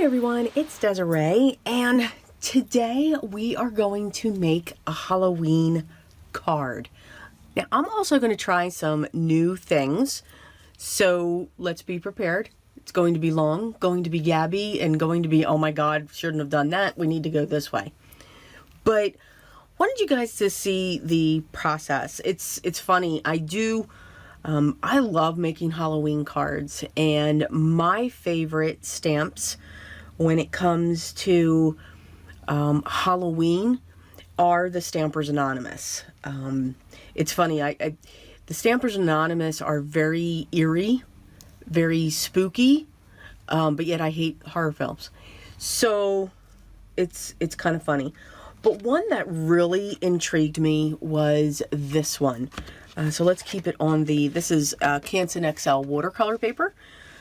Hi everyone, it's Desiree, and today we are going to make a Halloween card. Now I'm also going to try some new things, so let's be prepared. It's going to be long, going to be gabby, and going to be, oh my god, shouldn't have done that, we need to go this way. But wanted you guys to see the process. It's funny, I love making Halloween cards, and my favorite stamps when it comes to Halloween are the Stampers Anonymous. It's funny, the Stampers Anonymous are very eerie, very spooky, but yet I hate horror films. So it's kind of funny. But one that really intrigued me was this one. So let's keep it on this is Canson XL watercolor paper.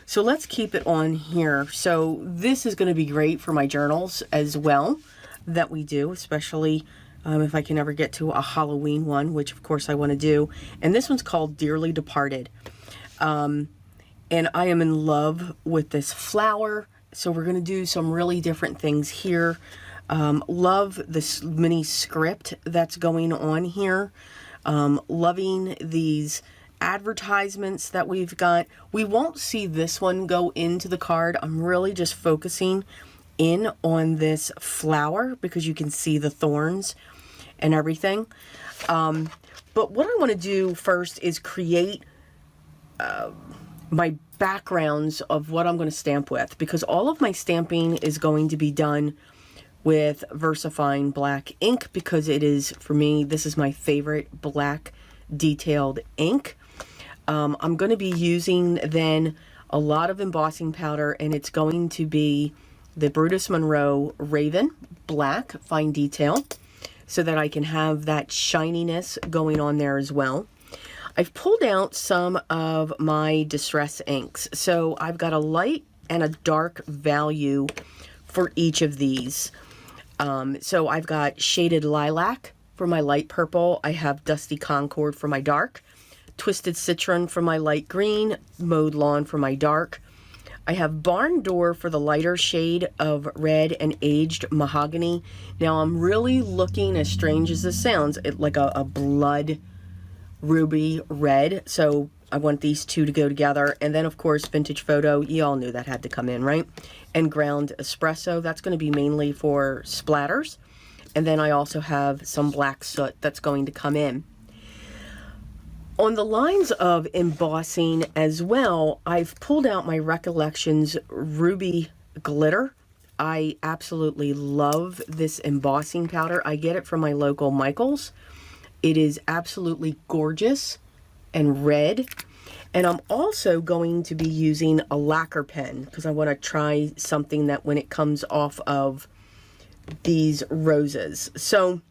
So let's keep it on here. So this is going to be great for my journals as well that we do, especially if I can ever get to a Halloween one, which of course I want to do. And this one's called Dearly Departed. And I am in love with this flower. So we're going to do some really different things here. Love this mini script that's going on here. Loving these advertisements that we've got. We won't see this one go into the card. I'm really just focusing in on this flower because you can see the thorns and everything. But what I want to do first is create my backgrounds of what I'm going to stamp with, because all of my stamping is going to be done with VersaFine black ink, because it is, for me, this is my favorite black detailed ink. I'm going to be using then a lot of embossing powder, and it's going to be the Brutus Monroe Raven black fine detail, so that I can have that shininess going on there as well. I've pulled out some of my distress inks, so I've got a light and a dark value for each of these. So I've got Shaded Lilac for my light purple. I have Dusty Concord for my dark. Twisted Citron for my light green. Mowed Lawn for my dark. I have Barn Door for the lighter shade of red and Aged Mahogany. Now I'm really looking, as strange as this sounds, like a blood ruby red. So I want these two to go together. And then, of course, Vintage Photo. You all knew that had to come in, right? And Ground Espresso. That's going to be mainly for splatters. And then I also have some black soot that's going to come in. On the lines of embossing as well, I've pulled out my Recollections Ruby Glitter. I absolutely love this embossing powder. I get it from my local Michaels. It is absolutely gorgeous and red. And I'm also going to be using a lacquer pen because I want to try something that when it comes off of these roses. So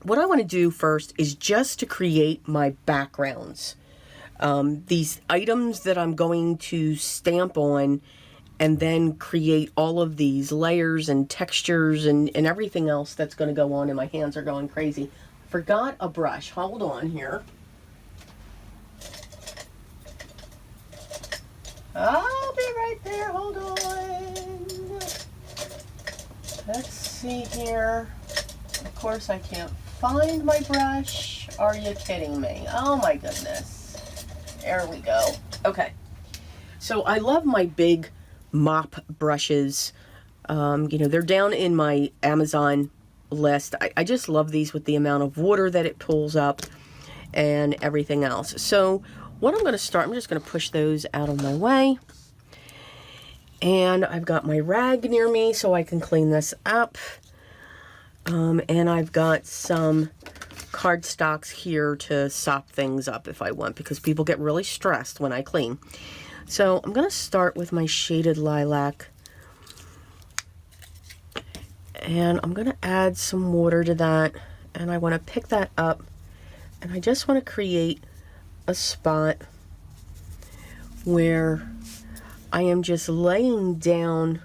what I want to do first is just to create my backgrounds. These items that I'm going to stamp on, and then create all of these layers and textures and everything else that's going to go on, and my hands are going crazy. Forgot a brush. Hold on here. I'll be right there. Hold on. Let's see here. Of course, I can't find my brush. Are you kidding me? Oh my goodness. There we go. Okay. So I love my big mop brushes. You know, they're down in my Amazon list. I just love these with the amount of water that it pulls up and everything else. So what I'm going to start, I'm just going to push those out of my way. And I've got my rag near me so I can clean this up. And I've got some cardstocks here to sop things up if I want, because people get really stressed when I clean. So I'm going to start with my Shaded Lilac. And I'm going to add some water to that. And I want to pick that up. And I just want to create a spot where I am just laying down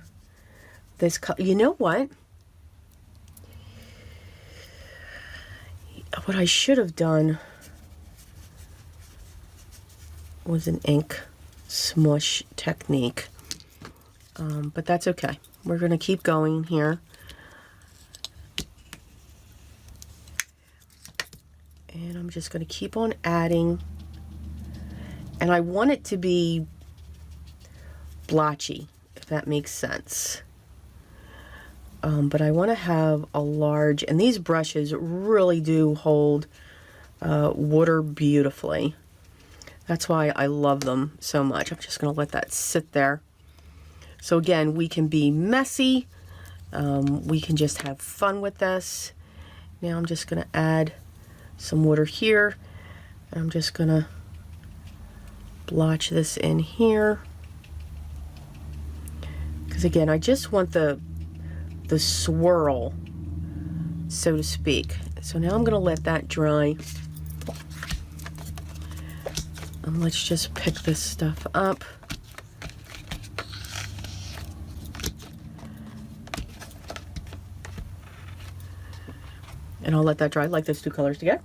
this color. You know what? What I should have done was an ink smush technique. But that's okay. we're going to keep going here. And I'm just going to keep on adding. And I want it to be blotchy, if that makes sense. But I want to have a large, and these brushes really do hold water beautifully. That's why I love them so much. I'm just going to let that sit there. So again, we can be messy. We can just have fun with this. Now I'm just going to add some water here. I'm just going to blotch this in here. Because again, I just want the swirl, so to speak. So now I'm going to let that dry. And let's just pick this stuff up. And I'll let that dry, like those two colors together.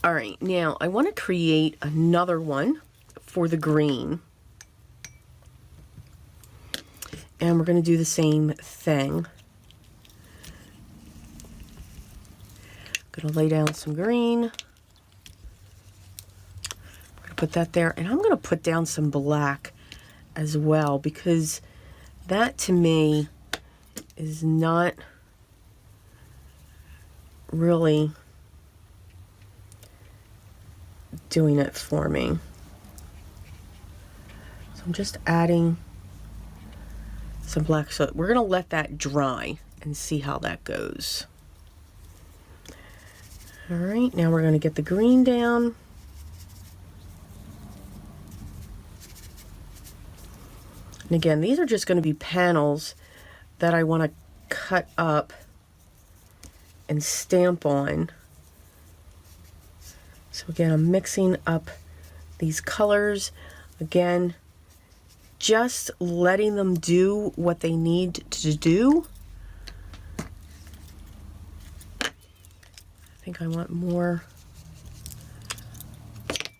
All right, now I want to create another one for the green. And we're going to do the same thing. I'm going to lay down some green. Put that there, and I'm going to put down some black as well, because that to me is not really doing it for me. So I'm just adding some black. So we're going to let that dry and see how that goes. All right, now we're going to get the green down. And again, these are just going to be panels that I want to cut up and stamp on. So again, I'm mixing up these colors. Again, just letting them do what they need to do. I think I want more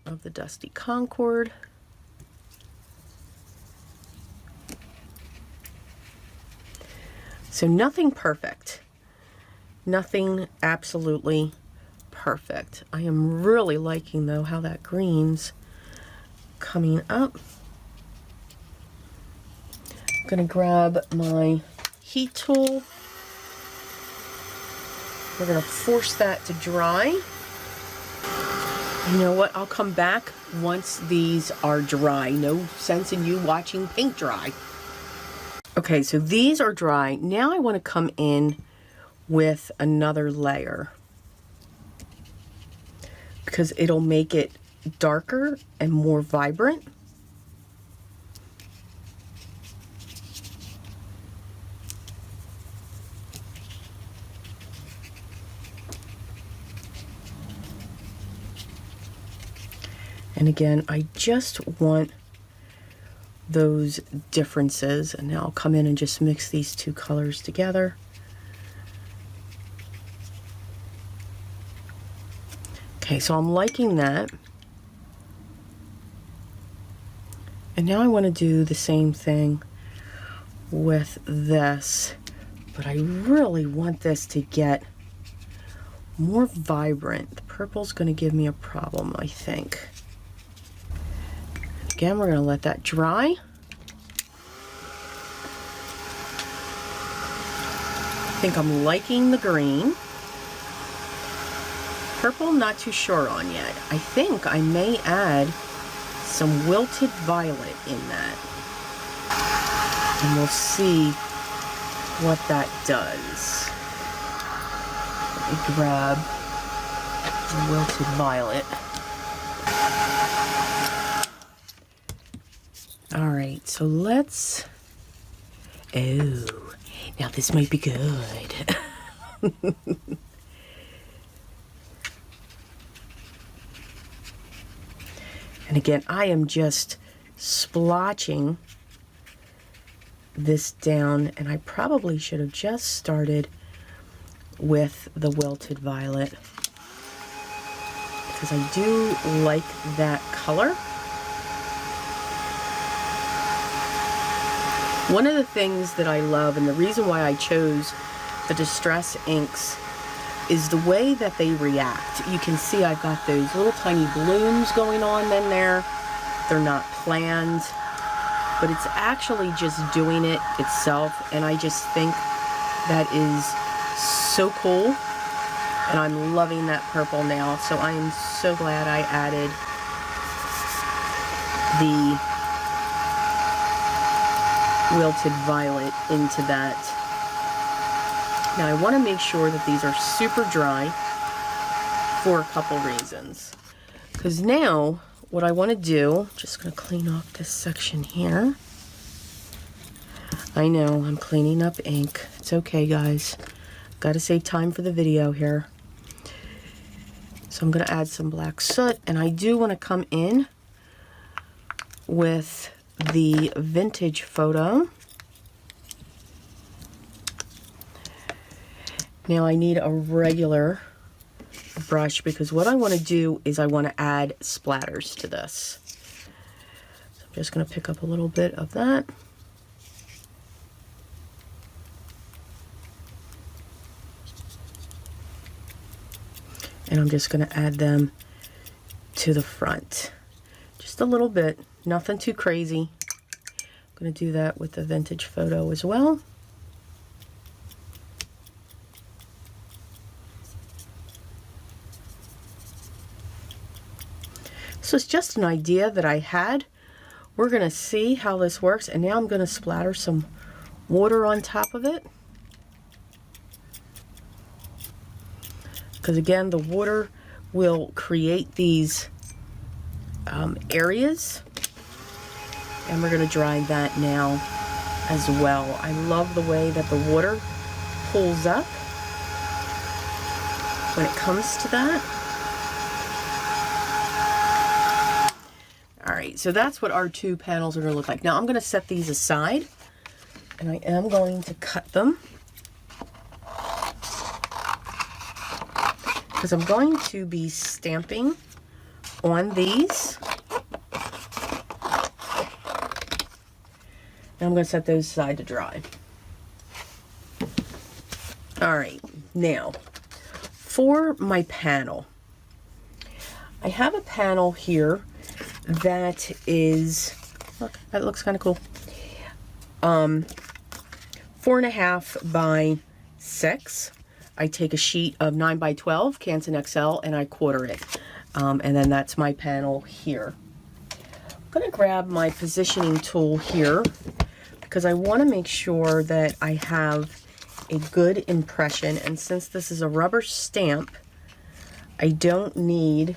of the Dusty Concord. So nothing perfect. Nothing absolutely perfect. I am really liking, though, how that green's coming up. I'm going to grab my heat tool. We're going to force that to dry. You know what? I'll come back once these are dry. No sense in you watching paint dry. Okay, so these are dry. Now I want to come in with another layer because it'll make it darker and more vibrant. And again, I just want those differences, and now I'll come in and just mix these two colors together. Okay, so I'm liking that. And now I want to do the same thing with this, but I really want this to get more vibrant. The purple's going to give me a problem, I think. Again, we're going to let that dry. I think I'm liking the green. Purple, not too sure on yet. I think I may add some wilted violet in that. And we'll see what that does. Let me grab the wilted violet. All right, so let's, oh, now this might be good. And again, I am just splotching this down, and I probably should have just started with the wilted violet because I do like that color. One of the things that I love, and the reason why I chose the Distress inks, is the way that they react. You can see I've got those little tiny blooms going on in there. They're not planned, but it's actually just doing it itself, and I just think that is so cool, and I'm loving that purple now. So I am so glad I added the wilted violet into that. Now I want to make sure that these are super dry for a couple reasons. Because now what I want to do, just going to clean off this section here. I know I'm cleaning up ink. It's okay, guys. Got to save time for the video here. So I'm going to add some black soot, and I do want to come in with the vintage photo. Now I need a regular brush because what I want to do is I want to add splatters to this. So I'm just going to pick up a little bit of that. And I'm just going to add them to the front. Just a little bit, nothing too crazy. I'm going to do that with the vintage photo as well. So it's just an idea that I had. We're going to see how this works, and now I'm going to splatter some water on top of it. Because again, the water will create these areas, and we're going to dry that now as well. I love the way that the water pulls up when it comes to that. Alright, so that's what our two panels are going to look like. Now I'm going to set these aside, and I am going to cut them, because I'm going to be stamping on these. And I'm going to set those aside to dry. Alright, now for my panel. I have a panel here that is, look, that looks kind of cool. 4.5 by 6. I take a sheet of 9 by 12 Canson XL and I quarter it. And then that's my panel here. I'm going to grab my positioning tool here because I want to make sure that I have a good impression. And since this is a rubber stamp, I don't need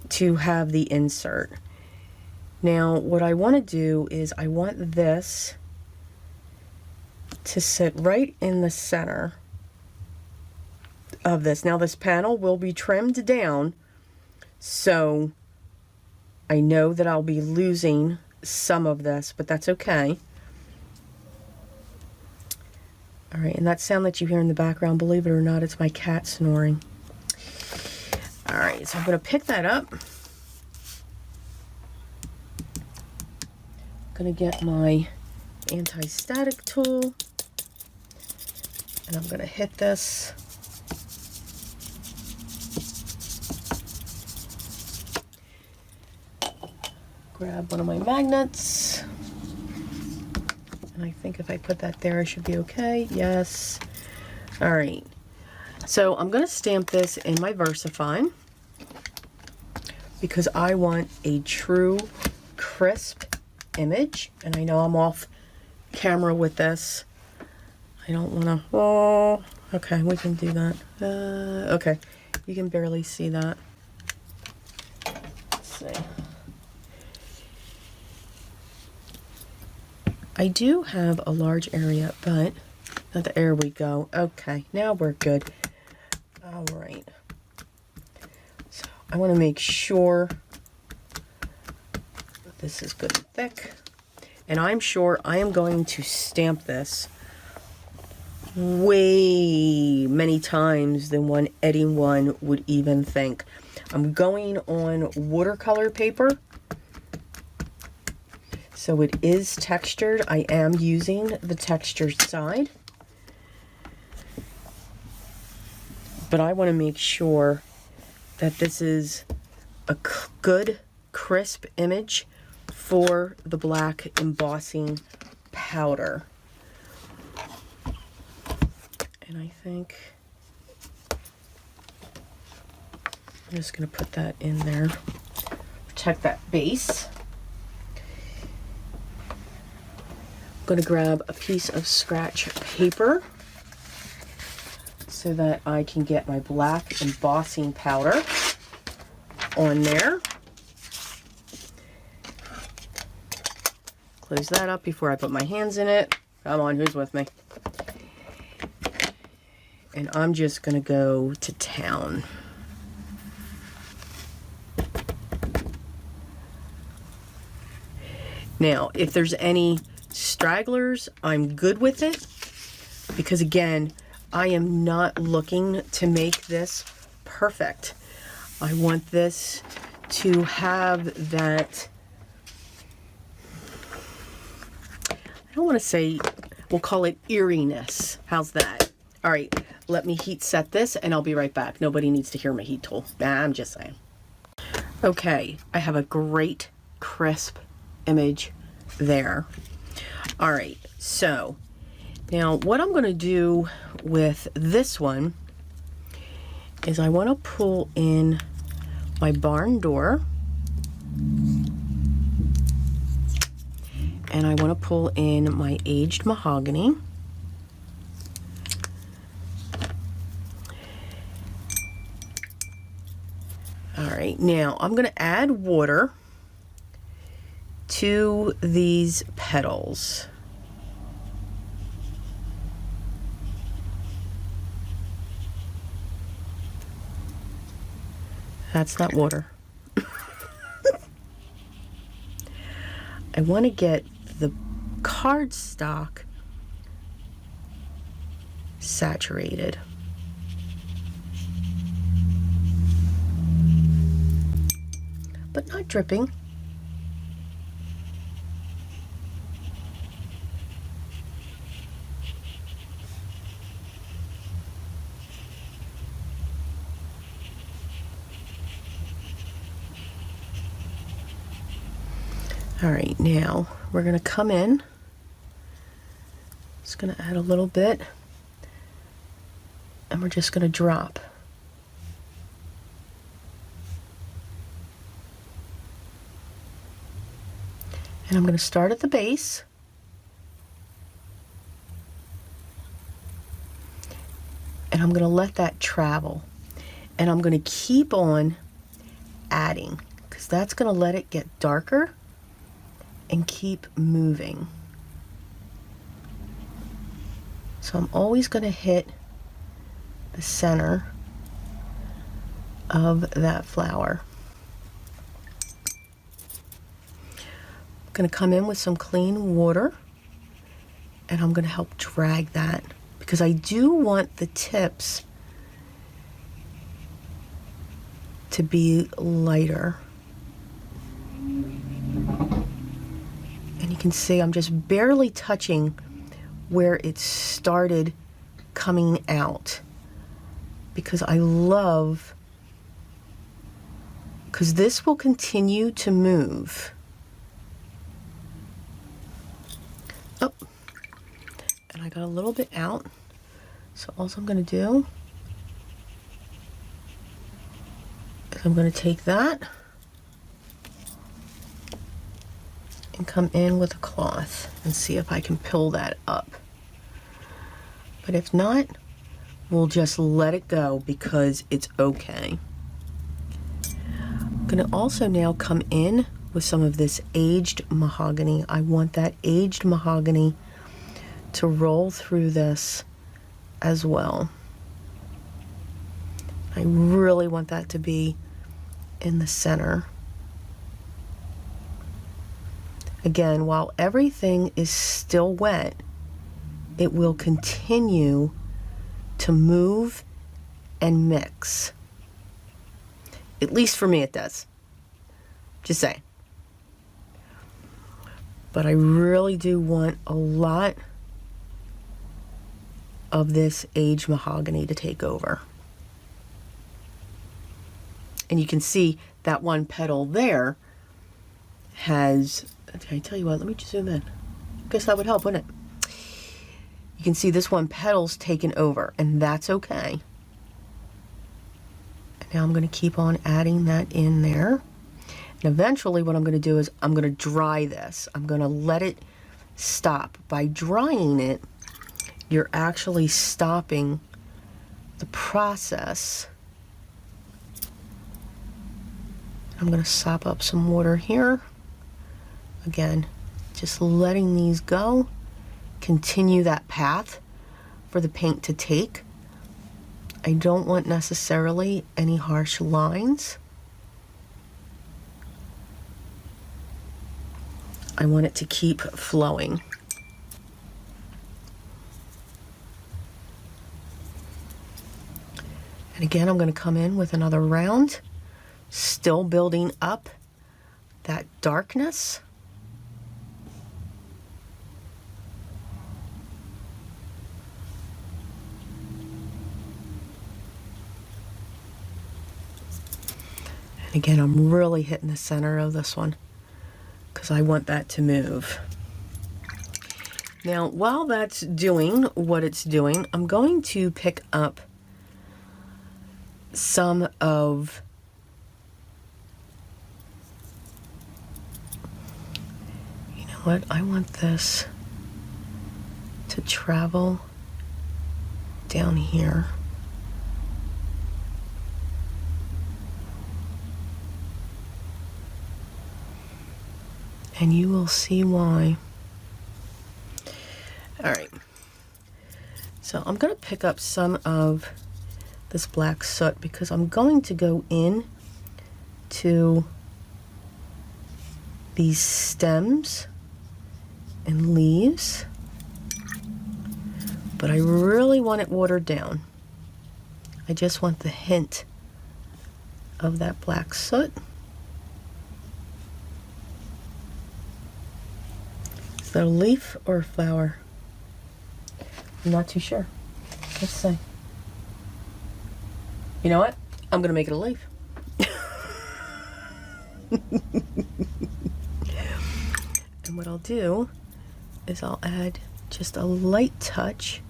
to have the insert. Now what I want to do is I want this to sit right in the center of this. Now this panel will be trimmed down, so I know that I'll be losing some of this, but that's okay. Alright, and that sound that you hear in the background, believe it or not, it's my cat snoring. Alright, so I'm going to pick that up. I'm going to get my anti-static tool, and I'm going to hit this. Grab one of my magnets, and I think if I put that there I should be okay. Yes. Alright, so I'm going to stamp this in my VersaFine because I want a true crisp image, and I know I'm off camera with this. I don't want to, oh, okay, we can do that. Okay, you can barely see that. Let's see. I do have a large area, but there we go. Okay, now we're good. All right. So I want to make sure that this is good and thick. And I'm sure I am going to stamp this way many times than what anyone would even think. I'm going on watercolor paper. So it is textured. I am using the textured side. But I want to make sure that this is a good, crisp image for the black embossing powder. And I think I'm just going to put that in there. Protect that base. I'm going to grab a piece of scratch paper so that I can get my black embossing powder on there. Close that up before I put my hands in it. Come on, who's with me? And I'm just going to go to town. Now, if there's any stragglers, I'm good with it. Because again, I am not looking to make this perfect. I want this to have that, I don't want to say, we'll call it eeriness. How's that? All right, let me heat set this and I'll be right back. Nobody needs to hear my heat tool. Nah, I'm just saying. Okay, I have a great crisp image there. All right, so now what I'm going to do with this one is I want to pull in my barn door and I want to pull in my aged mahogany. All right, now I'm going to add water to these petals. That's not water. I want to get the cardstock saturated. But not dripping. All right, now we're going to come in. Just going to add a little bit. And we're just going to drop. And I'm going to start at the base. And I'm going to let that travel. And I'm going to keep on adding, because that's going to let it get darker and keep moving. So I'm always going to hit the center of that flower. I'm going to come in with some clean water and I'm going to help drag that, because I do want the tips to be lighter. And you can see I'm just barely touching where it started coming out, because I love, because this will continue to move. Oh, and I got a little bit out. So all I'm going to do is I'm going to take that and come in with a cloth and see if I can pull that up. But if not, we'll just let it go because it's okay. I'm going to also now come in with some of this aged mahogany. I want that aged mahogany to roll through this as well. I really want that to be in the center. Again, while everything is still wet, it will continue to move and mix. At least for me it does. Just saying. but I really do want a lot of this aged mahogany to take over. And you can see that one petal there has, okay, I tell you what, let me just zoom in. I guess that would help, wouldn't it? You can see this one petal's taken over, and that's okay. And now I'm going to keep on adding that in there. And eventually what I'm going to do is I'm going to dry this. I'm going to let it stop. By drying it, you're actually stopping the process. I'm going to sop up some water here. Again, just letting these go. Continue that path for the paint to take. I don't want necessarily any harsh lines. I want it to keep flowing. And again, I'm going to come in with another round, still building up that darkness. And again, I'm really hitting the center of this one because I want that to move. Now, while that's doing what it's doing, I'm going to pick up some of what? I want this to travel down here. And you will see why. All right. So I'm going to pick up some of this black soot because I'm going to go in to these stems and leaves, but I really want it watered down. I just want the hint of that black soot. Is that a leaf or a flower? I'm not too sure. Let's see. You know what? I'm gonna make it a leaf. And what I'll do is I'll add just a light touch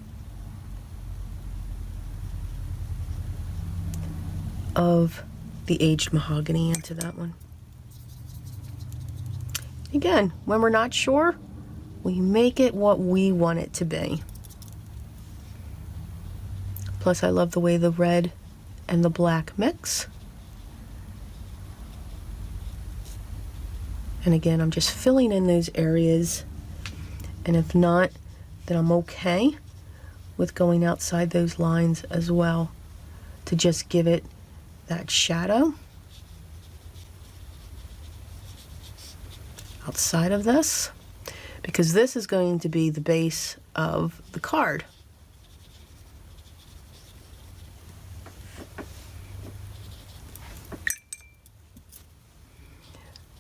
of the aged mahogany into that one. Again, when we're not sure, we make it what we want it to be. Plus, I love the way the red and the black mix. And again, I'm just filling in those areas. And if not, then I'm okay with going outside those lines as well to just give it that shadow. Outside of this, because this is going to be the base of the card.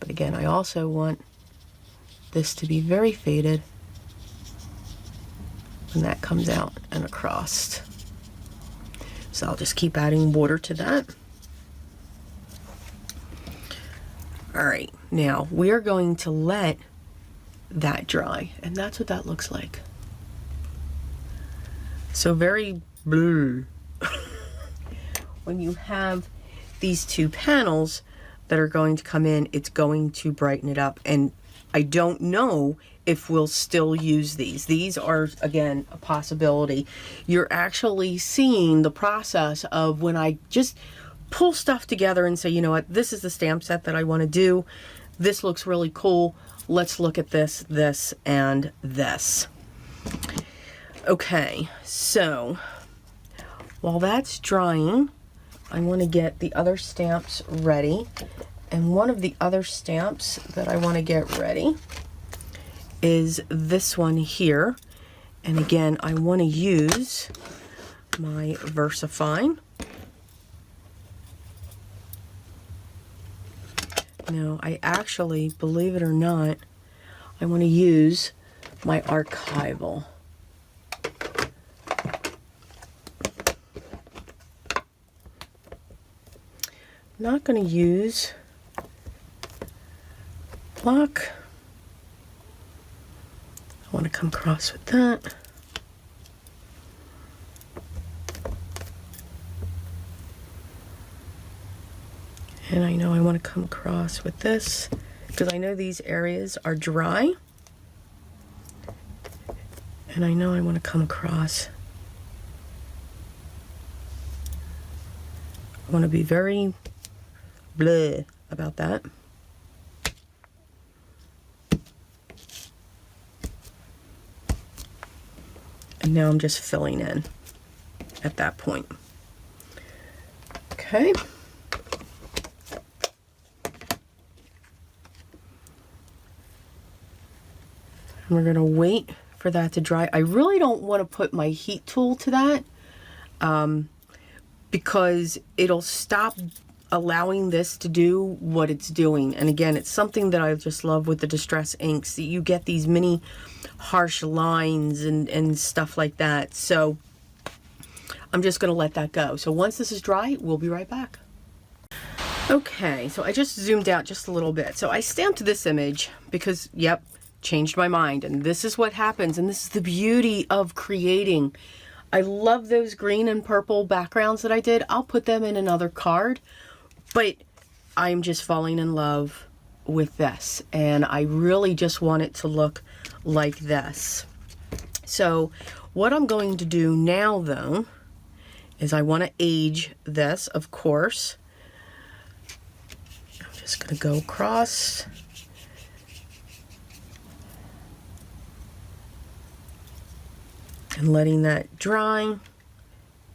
But again, I also want this to be very faded when that comes out and across. So I'll just keep adding water to that. All right, now we're going to let that dry, and that's what that looks like. So very blue. When you have these two panels that are going to come in, it's going to brighten it up. And I don't know if we'll still use these. These are, again, a possibility. You're actually seeing the process of when I just pull stuff together and say, you know what, this is the stamp set that I want to do. This looks really cool. Let's look at this, this, and this. Okay, so while that's drying, I want to get the other stamps ready. And one of the other stamps that I want to get ready is this one here. And again, I want to use my VersaFine. Now, I actually, believe it or not, I want to use my archival. I'm not going to use block. I want to come across with that. And I know I want to come across with this because I know these areas are dry. And I know I want to come across. I want to be very bleh about that. And now I'm just filling in at that point. Okay. And we're going to wait for that to dry. I really don't want to put my heat tool to that because it'll stop allowing this to do what it's doing. And again, it's something that I just love with the Distress inks, that you get these mini harsh lines and stuff like that. So I'm just going to let that go. So once this is dry, we'll be right back. Okay, so I just zoomed out just a little bit. So I stamped this image because, yep, changed my mind. And this is what happens. And this is the beauty of creating. I love those green and purple backgrounds that I did. I'll put them in another card. But I'm just falling in love with this. And I really just want it to look like this. So what I'm going to do now, though, is I want to age this, of course. I'm just going to go across. And letting that dry,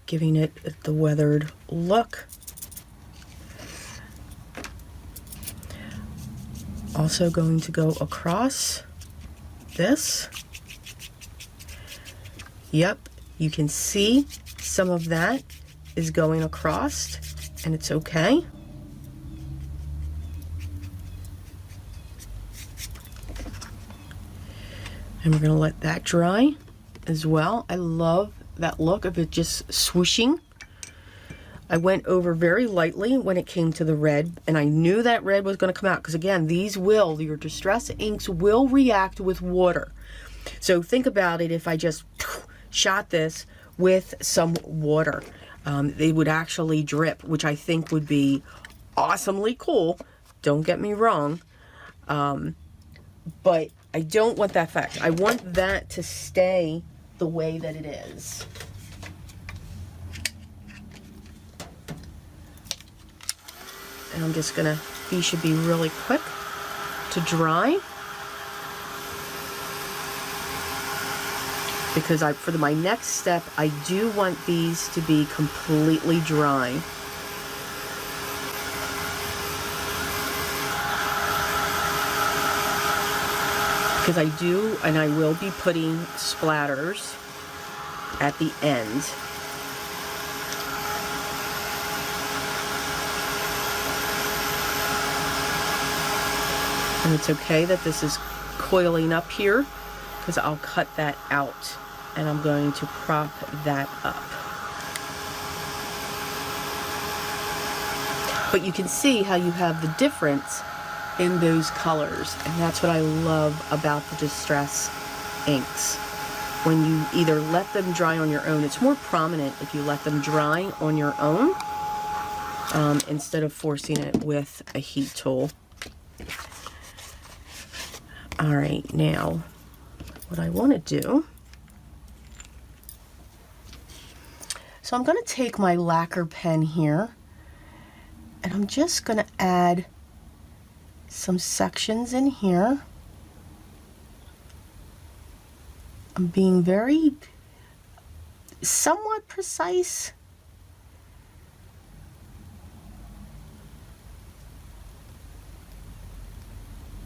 giving it the weathered look. Also going to go across this. Yep, you can see some of that is going across, and it's okay. And we're going to let that dry as well. I love that look of it just swooshing. I went over very lightly when it came to the red, and I knew that red was going to come out because, again, your Distress inks will react with water. So think about it, if I just shot this with some water, they would actually drip, which I think would be awesomely cool. Don't get me wrong. But I don't want that effect. I want that to stay the way that it is. And I'm just gonna, these should be really quick to dry. Because for my next step, I do want these to be completely dry. Because I do, and I will be putting splatters at the end. And it's okay that this is coiling up here, because I'll cut that out, and I'm going to prop that up. But you can see how you have the difference in those colors, and that's what I love about the Distress inks. When you either let them dry on your own, it's more prominent if you let them dry on your own instead of forcing it with a heat tool. All right, now what I want to do, so I'm going to take my lacquer pen here, and I'm just going to add some sections in here. I'm being very somewhat precise.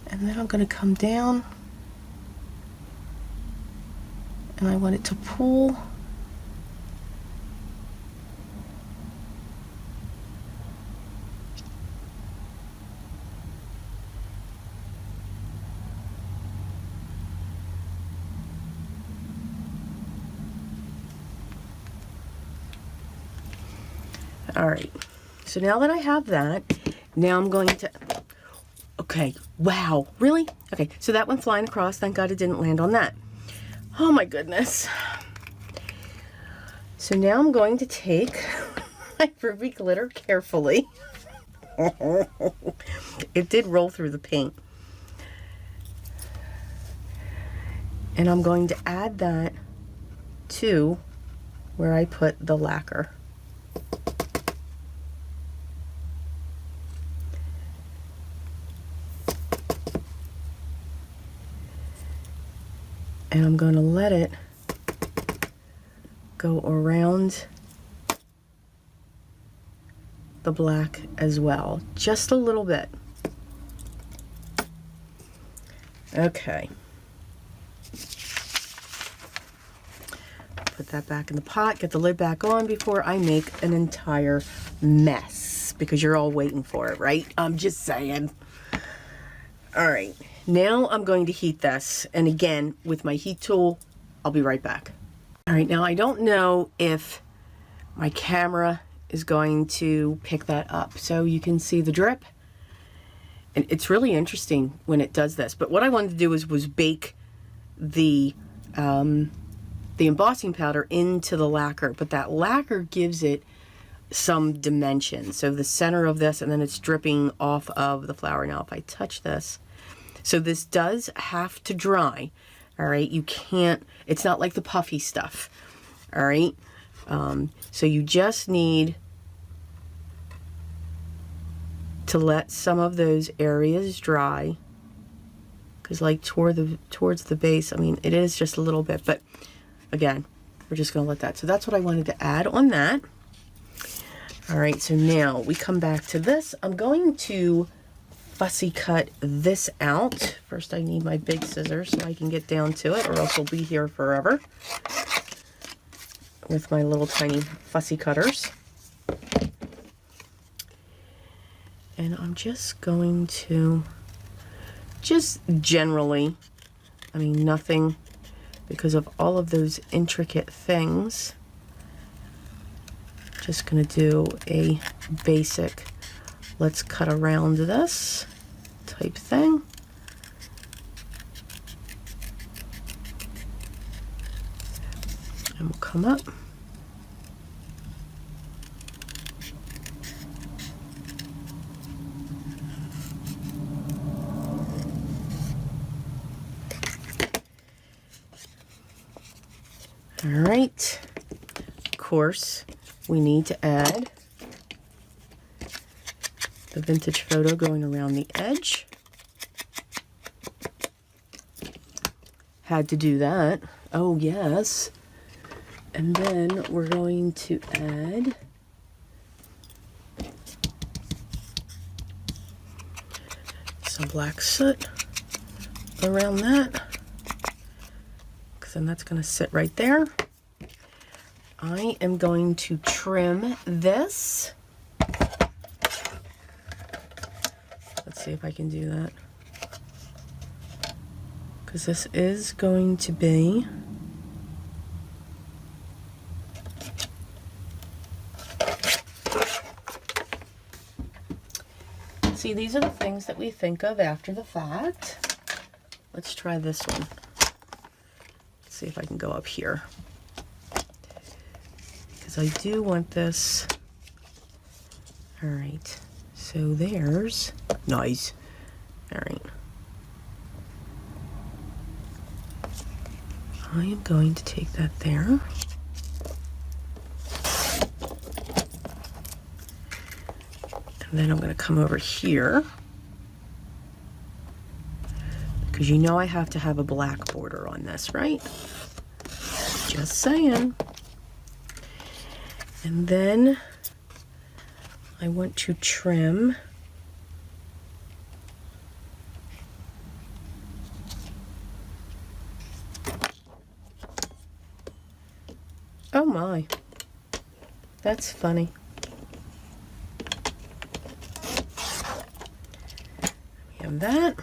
And then I'm going to come down, and I want it to pull. All right, so now that I have that, now I'm going to, okay, wow, really? Okay, so that went flying across. Thank God it didn't land on that. Oh my goodness. So now I'm going to take my ruby glitter carefully. It did roll through the paint. And I'm going to add that to where I put the lacquer. And I'm going to let it go around the black as well, just a little bit. Okay. Put that back in the pot, get the lid back on before I make an entire mess, because you're all waiting for it, right? I'm just saying. All right, now I'm going to heat this, and again, with my heat tool, I'll be right back. All right, now I don't know if my camera is going to pick that up, so you can see the drip. And it's really interesting when it does this. But what I wanted to do was bake the embossing powder into the lacquer, but that lacquer gives it some dimension. So the center of this, and then it's dripping off of the flower. Now if I touch this, so this does have to dry. All right, you can't, it's not like the puffy stuff. All right, so you just need to let some of those areas dry, because like towards the base, I mean, it is just a little bit, but again, we're just going to let that. So that's what I wanted to add on that. All right, so now we come back to this. I'm going to fussy cut this out. First, I need my big scissors so I can get down to it, or else we'll be here forever with my little tiny fussy cutters. And I'm just going to, just generally, I mean, nothing, because of all of those intricate things, just going to do a basic, let's cut around this type thing. And we'll come up. All right, of course, we need to add the vintage photo going around the edge. Had to do that. Oh, yes. And then we're going to add some black soot around that, because then that's going to sit right there. I am going to trim this. Let's see if I can do that, because this is going to be see, these are the things that we think of after the fact. Let's try this one. Let's see if I can go up here, because I do want this. All right, so there's nice. All right, I am going to take that there. And then I'm going to come over here, because you know I have to have a black border on this, right? Just saying. And then I want to trim oh my, that's funny. We have that,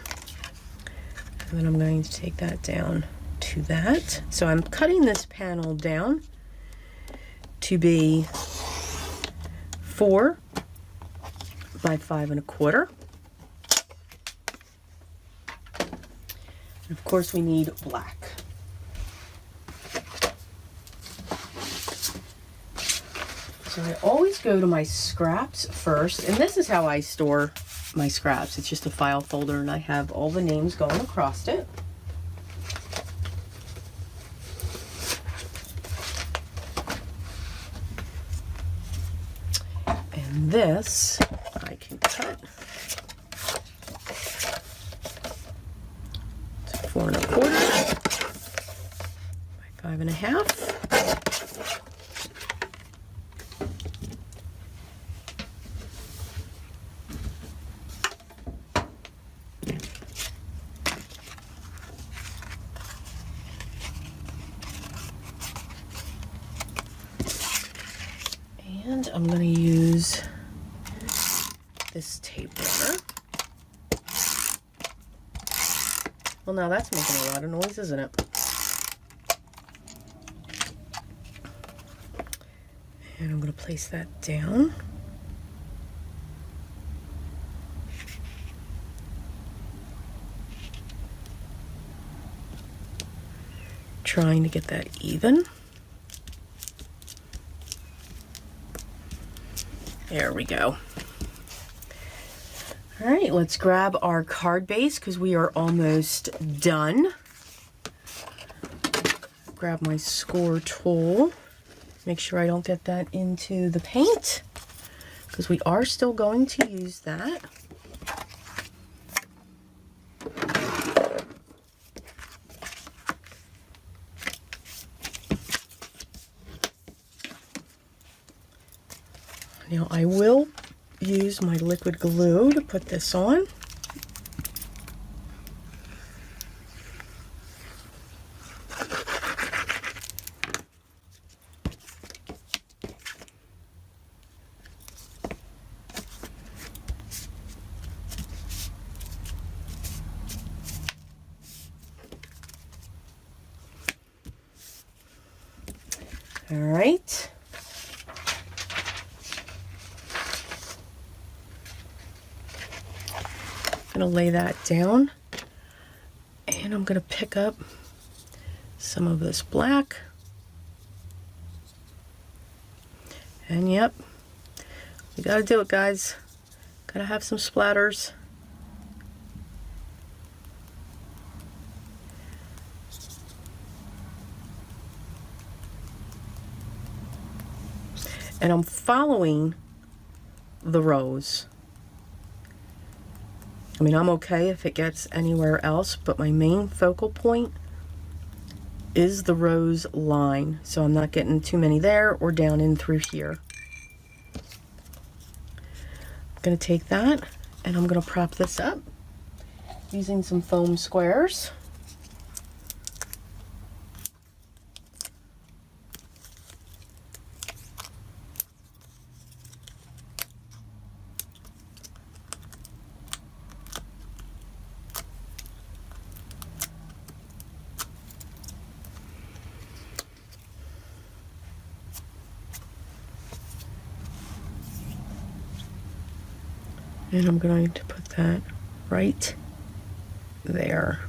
and then I'm going to take that down to that. So I'm cutting this panel down to be 4 by 5 1/4. And of course we need black. So I always go to my scraps first, and this is how I store my scraps. It's just a file folder, and I have all the names going across it. And this I can cut to 4 1/4 by 5 1/2. And I'm going to use this tape runner. Well, now that's making a lot of noise, isn't it? And I'm going to place that down. Trying to get that even. There we go. All right, let's grab our card base because we are almost done. Grab my score tool. Make sure I don't get that into the paint because we are still going to use that. Now I will use my liquid glue to put this on. All right. I'm going to lay that down, and I'm going to pick up some of this black. And yep, we got to do it, guys. Got to have some splatters. And I'm following the rose. I mean, I'm okay if it gets anywhere else, but my main focal point is the rose line. So I'm not getting too many there or down in through here. I'm going to take that and I'm going to prop this up using some foam squares. And I'm going to put that right there.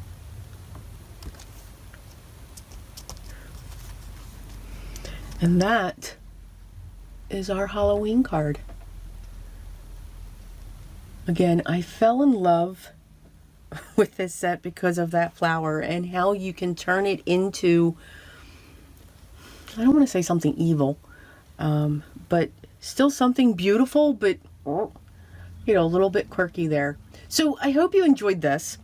And that is our Halloween card. Again, I fell in love with this set because of that flower and how you can turn it into, I don't want to say something evil, but still something beautiful, but you know, a little bit quirky there. So I hope you enjoyed this.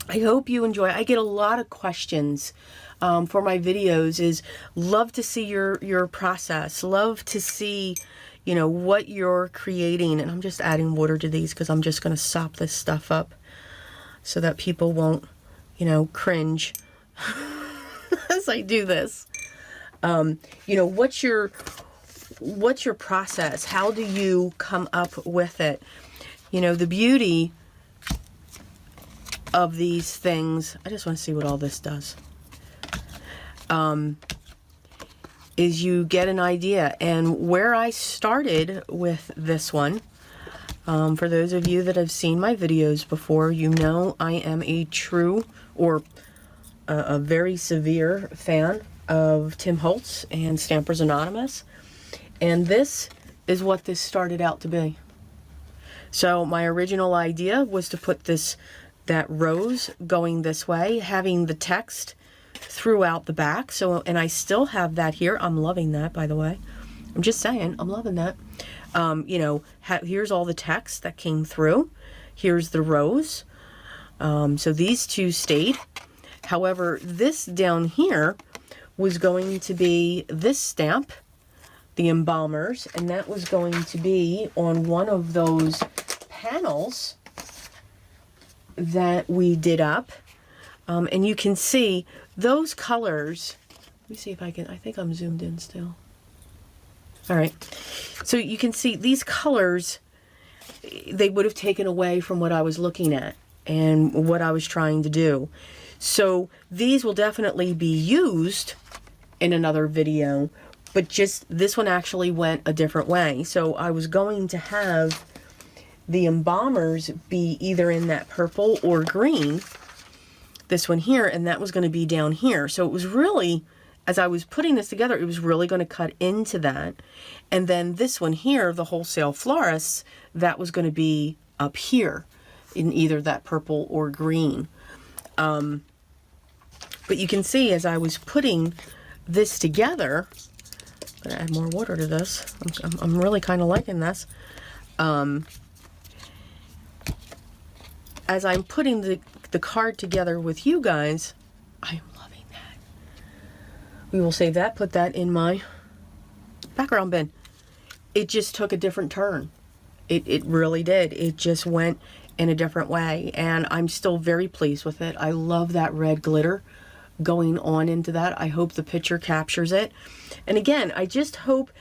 I hope you enjoy. I get a lot of questions for my videos. Is love to see your process. Love to see, you know, what you're creating. And I'm just adding water to these because I'm just going to sop this stuff up so that people won't, you know, cringe as I do this. You know, what's your process? How do you come up with it? You know, the beauty of these things, I just want to see what all this does. is you get an idea. And where I started with this one, for those of you that have seen my videos before, you know I am a true, or a very severe fan of Tim Holtz and Stampers Anonymous. And this is what this started out to be. So my original idea was to put that rose going this way, having the text throughout the back. So, and I still have that here. I'm loving that, by the way. I'm just saying, I'm loving that. You know, here's all the text that came through. Here's the rose. So these two stayed. However, this down here was going to be this stamp, the embalmers, and that was going to be on one of those panels that we did up. And you can see those colors. Let me see if I can, I think I'm zoomed in still. All right. So you can see these colors, they would have taken away from what I was looking at and what I was trying to do. So these will definitely be used in another video, but just this one actually went a different way. So I was going to have the embalmers be either in that purple or green, this one here, and that was going to be down here. So it was really, as I was putting this together, it was really going to cut into that. And then this one here, the Wholesale Florists, that was going to be up here in either that purple or green. But you can see as I was putting this together, I'm going to add more water to this. I'm really kind of liking this. As I'm putting the card together with you guys, I am loving that. We will save that, put that in my background bin. It just took a different turn. It really did. It just went in a different way, and I'm still very pleased with it. I love that red glitter going on into that. I hope the picture captures it. And again, I just hope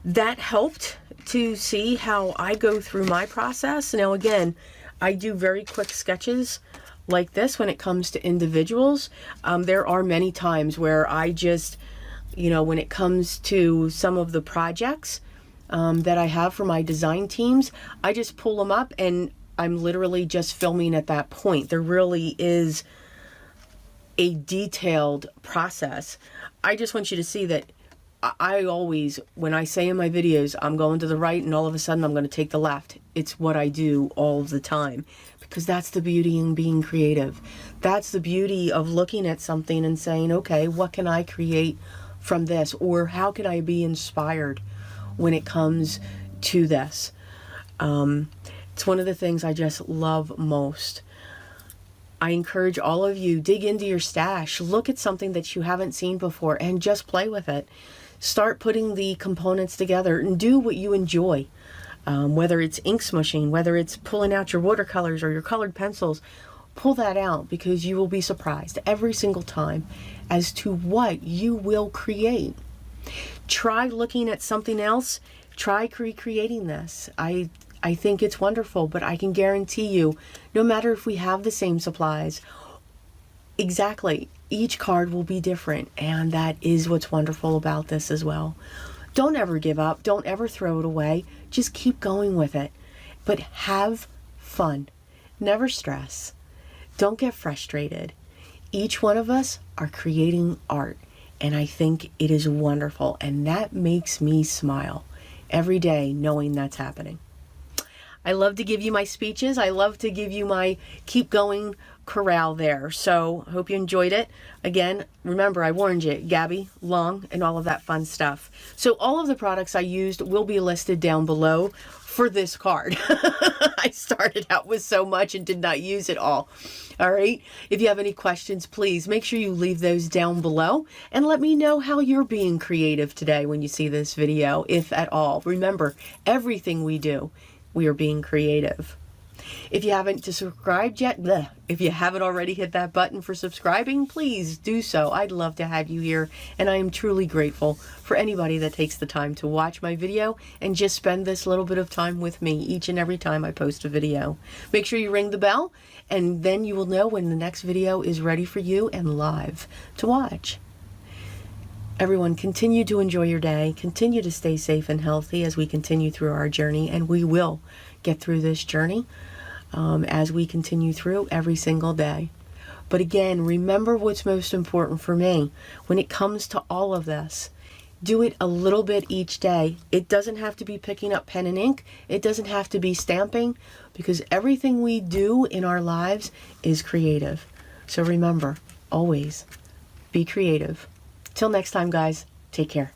that helped to see how I go through my process. Now again, I do very quick sketches like this when it comes to individuals. There are many times where I just, you know, when it comes to some of the projects that I have for my design teams, I just pull them up and I'm literally just filming at that point. There really is a detailed process. I just want you to see that I always, when I say in my videos, I'm going to the right and all of a sudden I'm going to take the left. It's what I do all the time, because that's the beauty in being creative. That's the beauty of looking at something and saying, okay, what can I create from this? Or how can I be inspired when it comes to this? It's one of the things I just love most. I encourage all of you, dig into your stash, look at something that you haven't seen before and just play with it. Start putting the components together and do what you enjoy. Whether it's ink smushing, whether it's pulling out your watercolors or your colored pencils, pull that out, because you will be surprised every single time as to what you will create. Try looking at something else, try recreating this. I think it's wonderful, but I can guarantee you, no matter if we have the same supplies, exactly, each card will be different, and that is what's wonderful about this as well. Don't ever give up. Don't ever throw it away. Just keep going with it. But have fun. Never stress. Don't get frustrated. Each one of us are creating art, and I think it is wonderful, and that makes me smile every day knowing that's happening. I love to give you my speeches. I love to give you my keep going corral there. So I hope you enjoyed it. Again, remember, I warned you, Gabby, long, and all of that fun stuff. So all of the products I used will be listed down below for this card. I started out with so much and did not use it all. All right. If you have any questions, please make sure you leave those down below and let me know how you're being creative today when you see this video, if at all. Remember, everything we do, we are being creative. If you haven't subscribed yet, if you haven't already hit that button for subscribing, please do so. I'd love to have you here, and I am truly grateful for anybody that takes the time to watch my video and just spend this little bit of time with me each and every time I post a video. Make sure you ring the bell, and then you will know when the next video is ready for you and live to watch. Everyone, continue to enjoy your day. Continue to stay safe and healthy as we continue through our journey, and we will get through this journey as we continue through every single day. But again, remember what's most important for me when it comes to all of this. Do it a little bit each day. It doesn't have to be picking up pen and ink. It doesn't have to be stamping, because everything we do in our lives is creative. So remember, always be creative. Till next time, guys, take care.